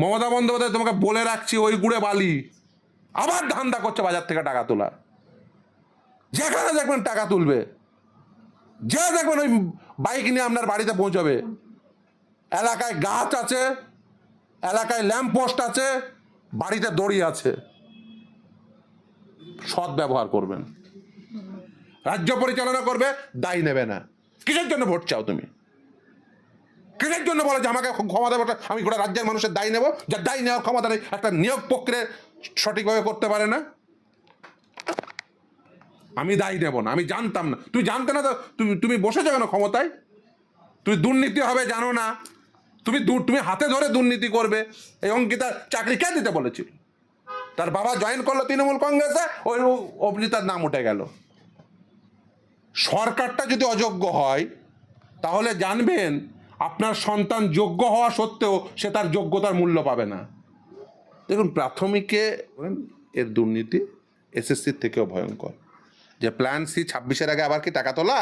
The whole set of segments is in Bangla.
মমতা বন্দ্যোপাধ্যায় তোমাকে বলে রাখছি, ওই গুড়ে বালি আবার ধান্দা করছে বাজার থেকে টাকা তোলা। যেখানে দেখবেন টাকা তুলবে, যে দেখবেন ওই বাইক নিয়ে আপনার বাড়িতে পৌঁছবে। এলাকায় গাছ আছে, এলাকায় ল্যাম্প পোস্ট আছে, বাড়িতে দড়ি আছে। সৎ ব্যবহার করবেন। রাজ্য পরিচালনা করবে, দায় নেবে না। কিসের জন্য ভোট চাও তুমি? কিসের জন্য বলে যে আমাকে ক্ষমতা দেবো, আমি গোটা রাজ্যের মানুষের দায় নেব? যার দায় নেওয়ার ক্ষমতা নেই, একটা নিয়োগ প্রক্রিয়া সঠিকভাবে করতে পারে না। আমি দায়ী নেব না, আমি জানতাম না। তুমি জানতে না তো তুমি বসেছো কেন ক্ষমতায়? তুমি দুর্নীতি হবে জানো না? তুমি হাতে ধরে দুর্নীতি করবে। এই অঙ্কিতার চাকরি কে দিতে বলেছিল? তার বাবা জয়েন করলো তৃণমূল কংগ্রেসে, ওই অবধি তার নাম উঠে গেল। সরকারটা যদি অযোগ্য হয়, তাহলে জানবেন আপনার সন্তান যোগ্য হওয়া সত্ত্বেও সে তার যোগ্যতার মূল্য পাবে না। দেখুন, প্রাথমিকে এর দুর্নীতি এসএসসির থেকেও ভয়ঙ্কর। যে প্ল্যান সি 26-এর আগে আবার কি টাকা তোলা?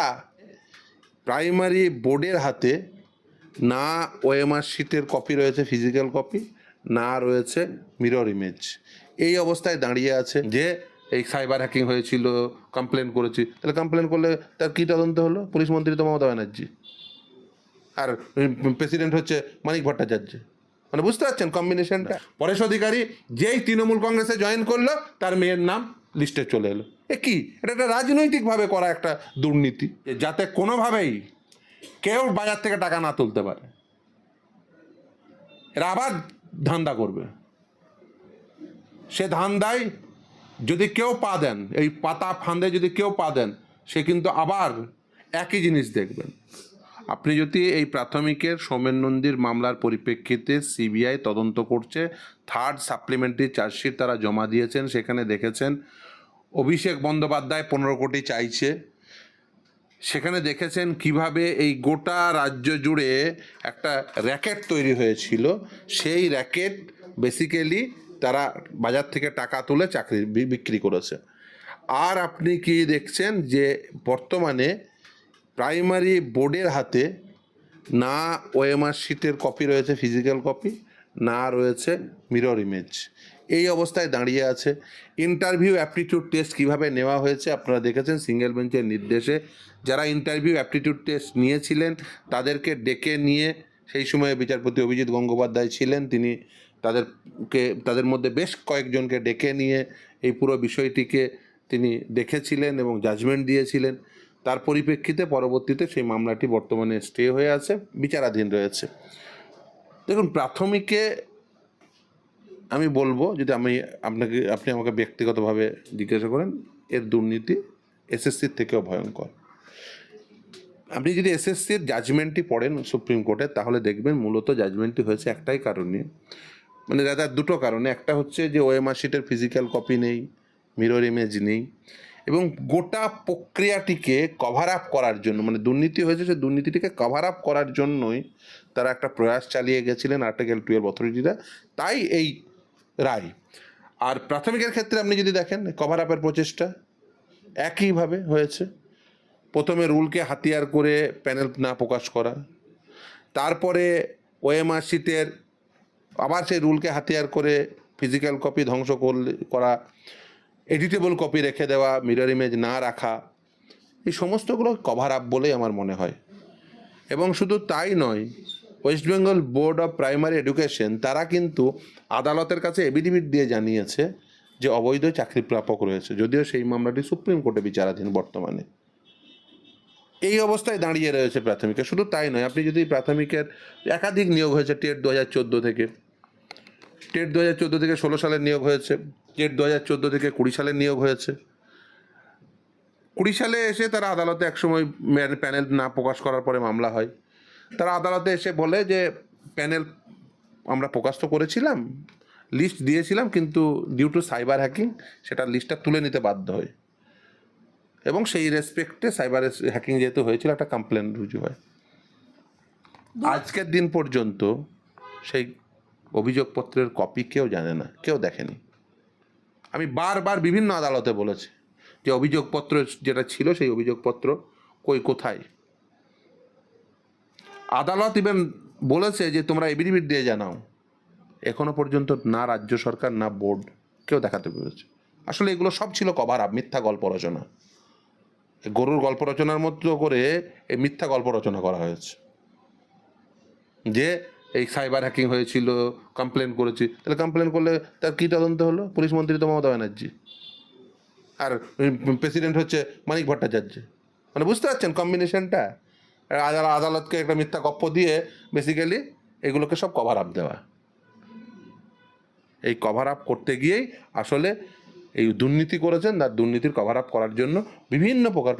প্রাইমারি বোর্ডের হাতে না ওএমআর শিটের কপি রয়েছে, ফিজিক্যাল কপি, না রয়েছে মিরর ইমেজ। এই অবস্থায় দাঁড়িয়ে আছে যে এই সাইবার হ্যাকিং হয়েছিল, কমপ্লেন করেছি। তাহলে কমপ্লেন করলে তার কী তদন্ত হলো? পুলিশ মন্ত্রী তো মমতা ব্যানার্জি, আর প্রেসিডেন্ট হচ্ছে মানিক ভট্টাচার্য। মানে বুঝতে পারছেন কম্বিনেশনটা? পরেশ অধিকারী যেই তৃণমূল কংগ্রেসে জয়েন করলো, তার মেয়ের নাম লিস্টে চলে এলো। কি এটা? একটা রাজনৈতিকভাবে করা একটা দুর্নীতি, যাতে কোনোভাবেই কেউ বাজার থেকে টাকা না তুলতে পারে। এরা আবার ধান্দা করবে। সে ধান্দায় যদি কেউ পা দেন, এই পাতা ফান্দে যদি কেউ পা দেন, সে কিন্তু আবার একই জিনিস দেখবেন। আপনি যদি এই প্রাথমিকের সোমেন নন্দীর মামলার পরিপ্রেক্ষিতে সিবিআই তদন্ত করছে, 3rd সাপ্লিমেন্টারি চার্জশিট তারা জমা দিয়েছেন, সেখানে দেখেছেন অভিষেক বন্দ্যোপাধ্যায় 15 কোটি চাইছে। সেখানে দেখেছেন কিভাবে এই গোটা রাজ্য জুড়ে একটা র্যাকেট তৈরি হয়েছিল। সেই র্যাকেট বেসিক্যালি তারা বাজার থেকে টাকা তুলে চাকরি বিক্রি করেছে। আর আপনি কি দেখছেন যে বর্তমানে প্রাইমারি বোর্ডের হাতে না ওএমআর শিটের কপি রয়েছে, ফিজিক্যাল কপি, না রয়েছে মিরর ইমেজ। এই অবস্থায় দাঁড়িয়ে আছে। ইন্টারভিউ অ্যাপটিটিউড টেস্ট কীভাবে নেওয়া হয়েছে আপনারা দেখেছেন সিঙ্গেল বেঞ্চের নির্দেশে। যারা ইন্টারভিউ অ্যাপটিটিউড টেস্ট নিয়েছিলেন তাদেরকে ডেকে নিয়ে, সেই সময়ে বিচারপতি অভিজিৎ গঙ্গোপাধ্যায় ছিলেন, তিনি তাদের মধ্যে বেশ কয়েকজনকে ডেকে নিয়ে এই পুরো বিষয়টিকে তিনি দেখেছিলেন এবং জাজমেন্ট দিয়েছিলেন। তার পরিপ্রেক্ষিতে পরবর্তীতে সেই মামলাটি বর্তমানে স্টে হয়ে আছে, বিচারাধীন রয়েছে। দেখুন, প্রাথমিকে আমি বলবো, যদি আপনি আমাকে ব্যক্তিগতভাবে জিজ্ঞাসা করেন, এর দুর্নীতি এসএসসির থেকেও ভয়ঙ্কর। আপনি যদি এসএসসির জাজমেন্টটি পড়েন সুপ্রিম কোর্টে, তাহলে দেখবেন মূলত জাজমেন্টটি হয়েছে একটাই কারণে, মানে দাদা দুটো কারণে। একটা হচ্ছে যে ওএমআর শিটের ফিজিক্যাল কপি নেই, মিরর ইমেজ নেই, এবং গোটা প্রক্রিয়াটিকে কভার আপ করার জন্য, মানে দুর্নীতি হয়েছে সে দুর্নীতিটিকে কভার আপ করার জন্যই তারা একটা প্রয়াস চালিয়ে গেছিলেন আর্টিকেল 12 অথরিটিরা। তাই এই রায়। আর প্রাথমিকের ক্ষেত্রে আপনি যদি দেখেন কভার আপের প্রচেষ্টা একইভাবে হয়েছে। প্রথমে রুলকে হাতিয়ার করে প্যানেল না প্রকাশ করা, তারপরে ওএমআর শিটের আবার সেই রুলকে হাতিয়ার করে ফিজিক্যাল কপি ধ্বংস করা, এডিটেবল কপি রেখে দেওয়া, মিরর ইমেজ না রাখা, এই সমস্তগুলো কভার আপ বলেই আমার মনে হয়। এবং শুধু তাই নয়, West Bengal board of primary education তারা কিন্তু আদালতের কাছে এফিডেভিট দিয়ে জানিয়েছে যে অবৈধ চাকরি প্রাপক রয়েছে, যদিও সেই মামলাটি সুপ্রিম কোর্টে বিচারাধীন বর্তমানে। এই অবস্থায় দাঁড়িয়ে রয়েছে প্রাথমিকে। শুধু তাই নয়, আপনি যদি প্রাথমিকের একাধিক নিয়োগ হয়েছে, টেট 2014 থেকে, টেট 2014 থেকে 16 সালের নিয়োগ হয়েছে, টেট 2014 থেকে 20 সালের নিয়োগ হয়েছে। 20 সালে এসে তারা আদালতে একসময় প্যানেল না প্রকাশ করার পরে মামলা হয়। তারা আদালতে এসে বলে যে প্যানেল আমরা প্রকাশ তো করেছিলাম, লিস্ট দিয়েছিলাম, কিন্তু ডিউ টু সাইবার হ্যাকিং সেটা লিস্টটা তুলে নিতে বাধ্য হয়, এবং সেই রেসপেক্টে সাইবার হ্যাকিং যেহেতু হয়েছিল একটা কমপ্লেন রুজু হয়। আজকের দিন পর্যন্ত সেই অভিযোগপত্রের কপি কেউ জানে না, কেউ দেখেনি। আমি বারবার বিভিন্ন আদালতে বলেছি যে অভিযোগপত্র যেটা ছিল সেই অভিযোগপত্র কোথায়। আদালত ইভেন বলেছে যে তোমরা এফিডেভিট দিয়ে জানাও, এখনো পর্যন্ত না রাজ্য সরকার না বোর্ড কেউ দেখাতে পেরেছে। আসলে এগুলো সব ছিল কভার আপ, মিথ্যা গল্প রচনা। গরুর গল্প রচনার মতো করে এই মিথ্যা গল্প রচনা করা হয়েছে যে এই সাইবার হ্যাকিং হয়েছিল, কমপ্লেন করেছি। তাহলে কমপ্লেন করলে তার কী তদন্ত হলো? পুলিশ মন্ত্রী তো মমতা ব্যানার্জি, আর প্রেসিডেন্ট হচ্ছে মানিক ভট্টাচার্য। মানে বুঝতে পারছেন কম্বিনেশনটা? আদালতকে একটা মিথ্যা গপ্প দিয়ে বেসিক্যালি এগুলোকে সব কভার আপ দেওয়া। এই কভার আপ করতে গিয়েই আসলে এই দুর্নীতি করেছেন, আর দুর্নীতির কভার আপ করার জন্য বিভিন্ন প্রকার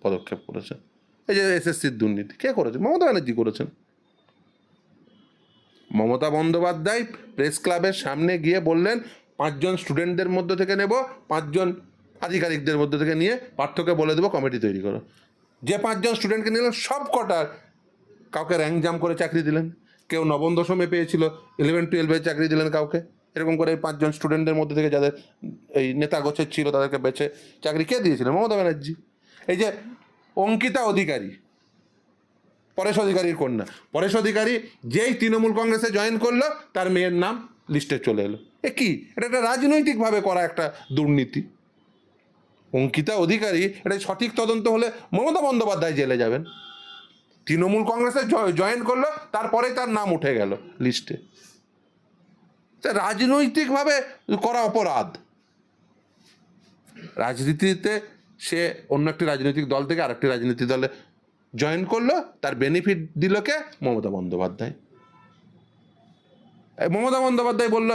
পদক্ষেপ করেছেন। এই যে এসএসসির দুর্নীতি কে করেছেন? মমতা ব্যানার্জি করেছেন। মমতা বন্দ্যোপাধ্যায় প্রেস ক্লাবের সামনে গিয়ে বললেন 5 জন স্টুডেন্টদের মধ্য থেকে নেব, 5 জন আধিকারিকদের মধ্য থেকে নিয়ে পার্থকে বলে দেবো কমিটি তৈরি করো। যে 5 জন স্টুডেন্টকে নিলেন সব কটার কাউকে র্যাঙ্ক জাম করে চাকরি দিলেন, কেউ নবম দশমে পেয়েছিল 11-12 চাকরি দিলেন কাউকে। এরকম করে 5 জন স্টুডেন্টদের মধ্যে থেকে যাদের এই নেতা গোছের ছিল তাদেরকে বেছে চাকরি কে দিয়েছিলেন? মমতা ব্যানার্জি। এই যে অঙ্কিতা অধিকারী, পরেশ অধিকারীর কন্যা, পরেশ অধিকারী যেই তৃণমূল কংগ্রেসে জয়েন করলো তার মেয়ের নাম লিস্টে চলে এলো। কি এটা একটা রাজনৈতিকভাবে করা একটা দুর্নীতি। অঙ্কিতা অধিকারী, এটা সঠিক তদন্ত হলে মমতা বন্দ্যোপাধ্যায় জেলে যাবেন। তৃণমূল কংগ্রেসে জয়েন করলো, তারপরে তার নাম উঠে গেল লিস্টে। রাজনৈতিকভাবে করা অপরাধ। রাজনীতিতে সে অন্য একটি রাজনৈতিক দল থেকে আরেকটি রাজনৈতিক দলে জয়েন করলো, তার বেনিফিট দিল কে? মমতা বন্দ্যোপাধ্যায়। মমতা বন্দ্যোপাধ্যায় বললো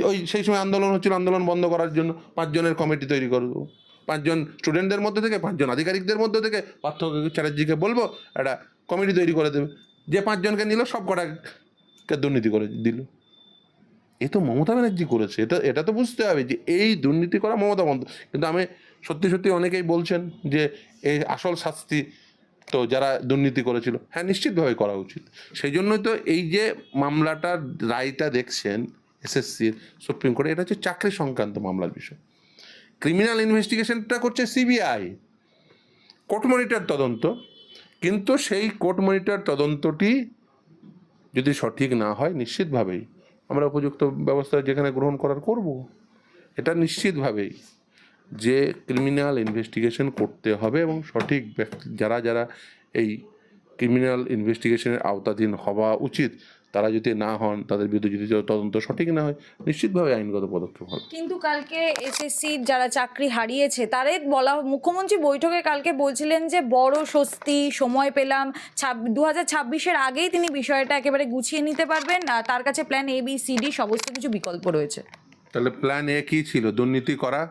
ওই সেই সময় আন্দোলন হচ্ছিল, আন্দোলন বন্ধ করার জন্য 5 জনের কমিটি তৈরি করে দেবো, 5 জন স্টুডেন্টদের মধ্যে থেকে, 5 জন আধিকারিকদের মধ্যে থেকে পার্থ চ্যাটার্জিকে বলবো একটা কমিটি তৈরি করে দেবে। যে 5 জনকে নিল সব কটাকে দুর্নীতি করে দিল। এ তো মমতা ব্যানার্জি করেছে। এটা তো বুঝতে হবে যে এই দুর্নীতি করা মমতা বন্দ্যোপাধ্যায়। কিন্তু আমি সত্যি অনেকেই বলছেন যে এই আসল শাস্তি তো যারা দুর্নীতি করেছিল, হ্যাঁ নিশ্চিতভাবে করা উচিত। সেই জন্যই তো এই যে মামলাটার রায়টা দেখছেন এসএসসির সুপ্রিম কোর্টে, এটা হচ্ছে চাকরি সংক্রান্ত মামলার বিষয়। ক্রিমিনাল ইনভেস্টিগেশনটা করছে সিবিআই, কোর্ট মনিটর তদন্ত। কিন্তু সেই কোর্ট মনিটর তদন্তটি যদি সঠিক না হয় নিশ্চিতভাবেই আমরা উপযুক্ত ব্যবস্থা যেখানে গ্রহণ করার করব। এটা নিশ্চিতভাবেই যে ক্রিমিনাল ইনভেস্টিগেশন করতে হবে এবং সঠিক ব্যক্তি যারা এই ক্রিমিনাল ইনভেস্টিগেশনের আওতাধীন হওয়া উচিত, তারা যদি না হন, তাদের বিরুদ্ধে যদি তদন্ত সঠিক না হয়, নিশ্চিতভাবে আইনগত পদক্ষেপ হবে। কিন্তু কালকে এসএসসি যারা চাকরি হারিয়েছে তাদের বলা, মুখ্যমন্ত্রী বৈঠকে কালকে বলছিলেন যে বড় স্বস্তি, সময় পেলাম, 2026-এর আগেই তিনি বিষয়টা একেবারে গুছিয়ে নিতে পারবেন। তার কাছে প্ল্যান ABCD সমস্ত কিছু বিকল্প রয়েছে। তাহলে প্ল্যান এ কী ছিল? দুর্নীতি করা।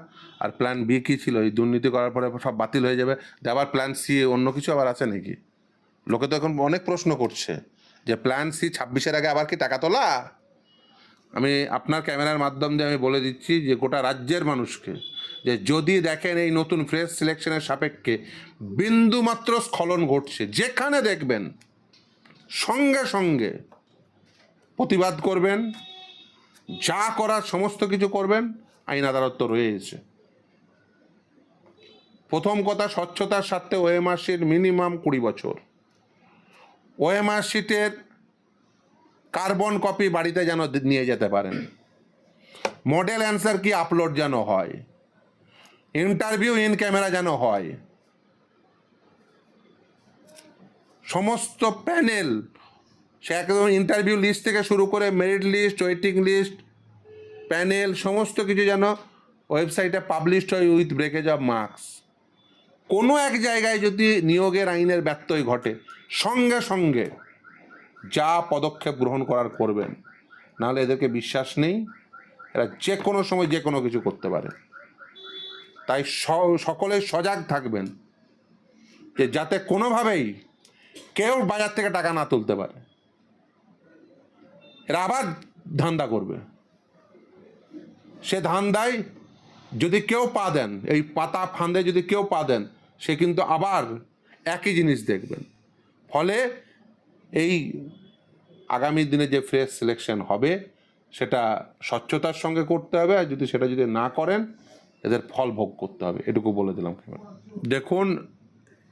আর প্ল্যান বি কী ছিল? এই দুর্নীতি করার পরে সব বাতিল হয়ে যাবে, আবার প্ল্যান সি অন্য কিছু আবার আছে নাকি? লোকে তো এখন অনেক প্রশ্ন করছে যে প্ল্যান সি 26-এর আগে আবার কি টাকা তোলা? আমি আপনার ক্যামেরার মাধ্যম দিয়ে আমি বলে দিচ্ছি যে গোটা রাজ্যের মানুষকে, যে যদি দেখেন এই নতুন ফ্রেশ সিলেকশনের সাপেক্ষে বিন্দুমাত্র স্খলন ঘটছে, যেখানে দেখবেন সঙ্গে সঙ্গে প্রতিবাদ করবেন, যা করার সমস্ত কিছু করবেন। আইন আদালত তো রয়েছে। প্রথম কথা, স্বচ্ছতার স্বার্থে ওএমআর শিট মিনিমাম 20 বছর। ওএমআর শিটের কার্বন কপি বাড়িতে যেন নিয়ে যেতে পারেন, মডেল অ্যান্সার কি আপলোড যেন হয়, ইন্টারভিউ ইন ক্যামেরা যেন হয়, সমস্ত প্যানেল, সে একদম ইন্টারভিউ লিস্ট থেকে শুরু করে merit list, waiting list, panel, সমস্ত কিছু যেন ওয়েবসাইটে পাবলিশড হয় উইথ ব্রেকেজ অফ মার্কস। কোনো এক জায়গায় যদি নিয়োগের আইনের ব্যত্যয় ঘটে, সঙ্গে সঙ্গে যা পদক্ষেপ গ্রহণ করার করবেন, নাহলে এদেরকে বিশ্বাস নেই। এরা যে কোনো সময় যে কোনো কিছু করতে পারে। তাই সকলে সজাগ থাকবেন যে যাতে কোনোভাবেই কেউ বাজার থেকে টাকা না তুলতে পারে। এরা আবার ধান্দা করবে। সে ধান্দায় যদি কেউ পা দেন, এই পাতা ফাঁদে যদি কেউ পা দেন, সে কিন্তু আবার একই জিনিস দেখবেন। ফলে এই আগামী দিনে যে ফ্রেশ সিলেকশন হবে সেটা স্বচ্ছতার সঙ্গে করতে হবে, আর সেটা যদি না করেন এদের ফল ভোগ করতে হবে। এটুকু বলে দিলাম। দেখুন,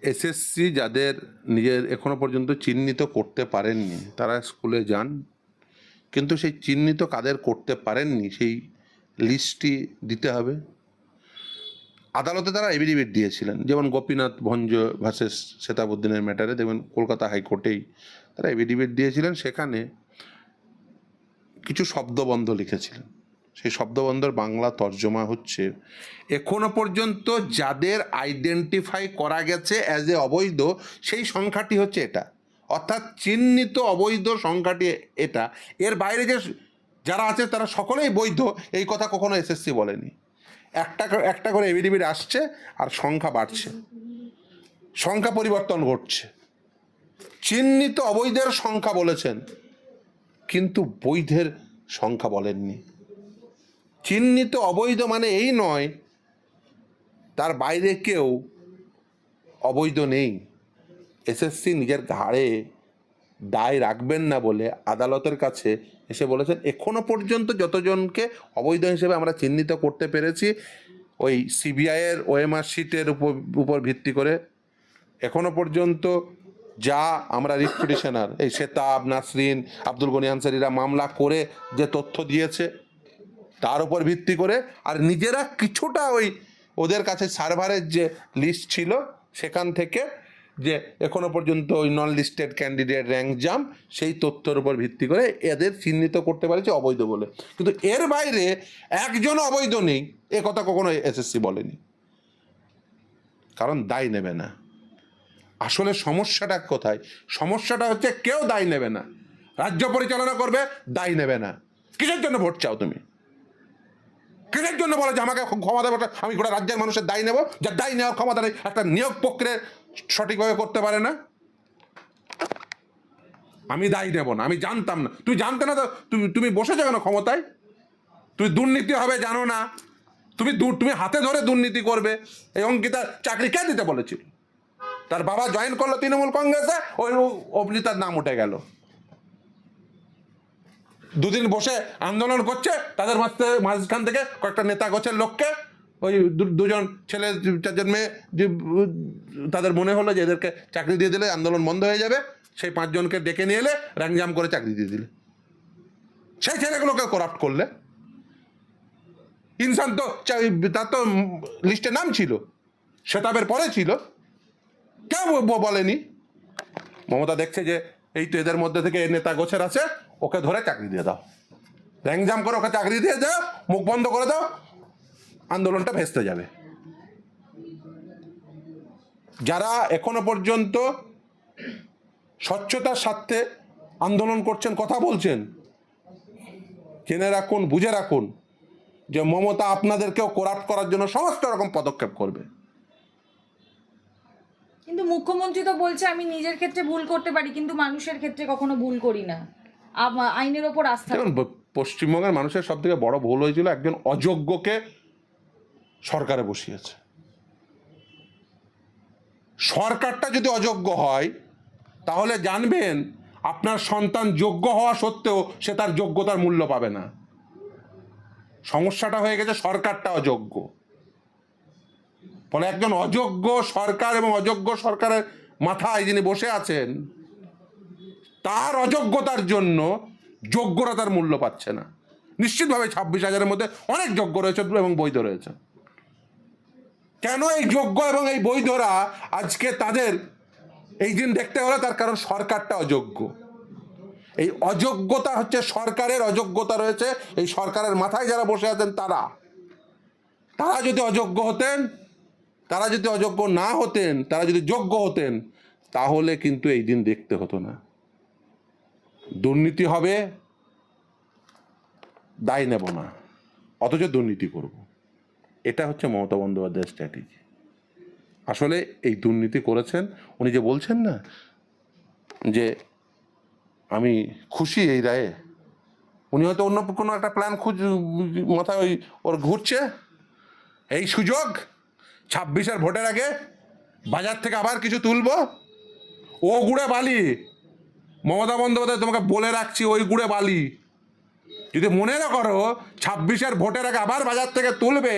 এসএসসি যাদের নিজের এখনো পর্যন্ত চিহ্নিত করতে পারেননি তারা স্কুলে যান, কিন্তু সেই চিহ্নিত কাদের করতে পারেননি সেই লিস্টটি দিতে হবে। আদালতে তারা এফিডেভিট দিয়েছিলেন, যেমন গোপীনাথ ভঞ্জ ভার্সেস শেতাবুদ্দিনের ম্যাটারে দেখবেন কলকাতা হাইকোর্টেই তারা এফিডেভিট দিয়েছিলেন। সেখানে কিছু শব্দবন্ধ লিখেছিলেন, সেই শব্দবন্ধের বাংলা তর্জমা হচ্ছে, এখনো পর্যন্ত যাদের আইডেন্টিফাই করা গেছে অ্যাজ এ অবৈধ সেই সংখ্যাটি হচ্ছে এটা, অর্থাৎ চিহ্নিত অবৈধ সংখ্যাটি এটা। এর বাইরে যে যারা আছে তারা সকলেই বৈধ, এই কথা কখনো এসএসসি বলেনি। একটা করে এফিডেভিট আসছে আর সংখ্যা বাড়ছে, সংখ্যা পরিবর্তন ঘটছে। চিহ্নিত অবৈধের সংখ্যা বলেছেন, কিন্তু বৈধের সংখ্যা বলেননি। চিহ্নিত অবৈধ মানে এই নয় তার বাইরে কেউ অবৈধ নেই। এসএসসি নিজের ঘাড়ে দায় রাখবেন না বলে আদালতের কাছে এসে বলেছেন, এখনো পর্যন্ত যতজনকে অবৈধ হিসেবে আমরা চিহ্নিত করতে পেরেছি ওই সিবিআইয়ের ওএমআর শিটের উপর ভিত্তি করে, এখনো পর্যন্ত যা আমরা রিট পিটিশনার এই শেতাব, নাসরিন, আব্দুল গনি আনসারিরা মামলা করে যে তথ্য দিয়েছে তার উপর ভিত্তি করে, আর নিজেরা কিছুটা ওই ওদের কাছে সার্ভারের যে লিস্ট ছিল সেখান থেকে যে এখনো পর্যন্ত ওই নন লিস্টেড ক্যান্ডিডেট র্যাঙ্ক জাম সেই তথ্যের উপর ভিত্তি করে এদের চিহ্নিত করতে পারেছে অবৈধ বলে। কিন্তু এর বাইরে একজন অবৈধ নেই এ কথা কখনো এসএসসি বলেনি, কারণ দায় নেবে না। আসলে সমস্যাটা কোথায়? সমস্যাটা হচ্ছে কেউ দায় নেবে না, রাজ্য পরিচালনা করবে দায় নেবে না। কিসের জন্য ভোট চাও তুমি? কিসের জন্য বলো যে আমাকে ক্ষমতা দেবো, আমি গোটা রাজ্যের মানুষের দায় নেব? যার দায় নেওয়ার ক্ষমতা নেই, একটা নিয়োগ প্রক্রিয়া সঠিকভাবে করতে পারে না। আমি দায়ী নেব না, আমি জানতাম না। তুমি জানতে না তো তুমি বসেছো কেন ক্ষমতায়? তুমি দুর্নীতি হবে জানো না, তুমি হাতে ধরে দুর্নীতি করবে। এই অঙ্কিতার চাকরি কে দিতে বলেছিল? তার বাবা জয়েন করলো তৃণমূল কংগ্রেসে, ওই অমনি তার নাম উঠে গেল। দুদিন বসে আন্দোলন করছে, তাদের মাঝখান থেকে কয়েকটা নেতা গোছের লোককে, ওই দুজন ছেলে 4জন মেয়ে, তাদের মনে হলো যে এদেরকে চাকরি দিয়ে দিলে আন্দোলন বন্ধ হয়ে যাবে, সেই 5 জনকে ডেকে নিয়ে এলে র্যাংজাম করে চাকরি দিয়ে দিলে। সেই ছেলেগুলোকে করাপ্ট করলে। ইনসান তো তার তো লিস্টে নাম ছিল, শেতাবের পরে ছিল, কেউ বলেনি। মমতা দেখছে যে এই তো এদের মধ্যে থেকে নেতা গোছের আছে, ওকে ধরে চাকরি দিয়ে দাও, র্যাংজাম করে ওকে চাকরি দিয়ে দাও, মুখ বন্ধ করে দাও, আন্দোলনটা ভেস্তে যাবে। যারা এখনো পর্যন্ত স্বচ্ছতার স্বার্থে আন্দোলন করছেন, কথা বলছেন, জেনে রাখুন, বুঝে রাখুন যে মমতা আপনাদেরকেও করাপ্ট করার জন্য সমস্ত রকম পদক্ষেপ করবে। কিন্তু মুখ্যমন্ত্রী তো বলছে আমি নিজের ক্ষেত্রে ভুল করতে পারি, কিন্তু মানুষের ক্ষেত্রে কখনো ভুল করি না, আইনের ওপর আস্থা। দেখুন, পশ্চিমবঙ্গের মানুষের সব থেকে বড় ভুল হয়েছিল একজন অযোগ্যকে সরকারে বসিয়েছে। সরকারটা যদি অযোগ্য হয় তাহলে জানবেন আপনার সন্তান যোগ্য হওয়া সত্ত্বেও সে তার যোগ্যতার মূল্য পাবে না। সমস্যাটা হয়ে গেছে সরকারটা অযোগ্য। ফলে একজন অযোগ্য সরকার এবং অযোগ্য সরকারের মাথায় যিনি বসে আছেন তার অযোগ্যতার জন্য যোগ্যরা তার মূল্য পাচ্ছে না। নিশ্চিতভাবে 26,000-এর মধ্যে অনেক যোগ্য রয়েছে এবং বৈধ রয়েছে। কেন এই যোগ্য এবং এই বৈধরা আজকে তাদের এই দিন দেখতে হলো? তার কারণ সরকারটা অযোগ্য। এই অযোগ্যতা হচ্ছে সরকারের অযোগ্যতা রয়েছে এই সরকারের মাথায় যারা বসে আছেন তারা যদি অযোগ্য হতেন, তারা যদি অযোগ্য না হতেন, তারা যদি যোগ্য হতেন, তাহলে কিন্তু এই দিন দেখতে হতো না। দুর্নীতি হবে, দায় নেব না, অথচ দুর্নীতি করব। এটা হচ্ছে মমতা বন্দ্যোপাধ্যায়ের স্ট্র্যাটেজি। আসলে এই দুর্নীতি করেছেন উনি, যে বলছেন না যে আমি খুশি এই রায়ে, উনি হয়তো অন্য কোনো একটা প্ল্যান মাথায় ওর ঘুরছে। এই সুযোগ 26-এর ভোটের আগে বাজার থেকে আবার কিছু তুলবো, ও গুড়ে বালি। মমতা বন্দ্যোপাধ্যায় তোমাকে বলে রাখছি, ওই গুড়ে বালি যদি মনে না করো 26-এর ভোটের আগে আবার বাজার থেকে তুলবে।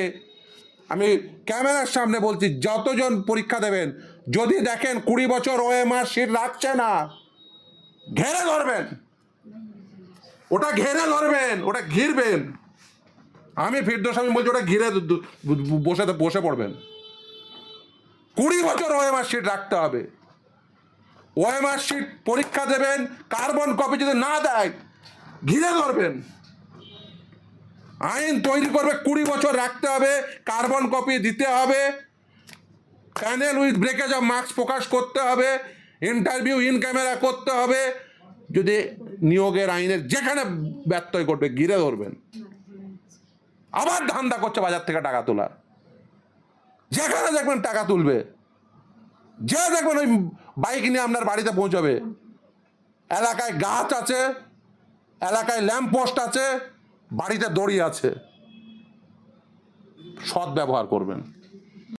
আমি ক্যামেরার সামনে বলছি, যতজন পরীক্ষা দেবেন যদি দেখেন 20 বছর ওএমআর শিট রাখছে না, ঘেরে ধরবেন, ওটা ঘেরে ধরবেন, ওটা ঘিরবেন। আমি ফিরদৌস আমি বলছি ওটা ঘিরে বসে পড়বেন। 20 বছর ওএমআর শিট রাখতে হবে। ওএমআর শিট পরীক্ষা দেবেন, কার্বন কপি যদি না দেয় ঘিরে ধরবেন। আইন তৈরি করবে, 20 বছর রাখতে হবে, কার্বন কপি দিতে হবে, panel with breakage of marks প্রকাশ করতে হবে, ইন্টারভিউ ইন ক্যামেরা করতে হবে। যদি নিয়োগের আইনের যেখানে ব্যত্যয় করবে ঘিরে ধরবেন। আবার ধান্দা করছে বাজার থেকে টাকা তোলা, যেখানে দেখবেন টাকা তুলবে, যে দেখবেন ওই বাইক নিয়ে আপনার বাড়িতে পৌঁছবে। এলাকায় গাছ আছে, এলাকায় ল্যাম্প পোস্ট আছে, বাড়িতে দড়ি আছে। সৎ ব্যবহার করবেন।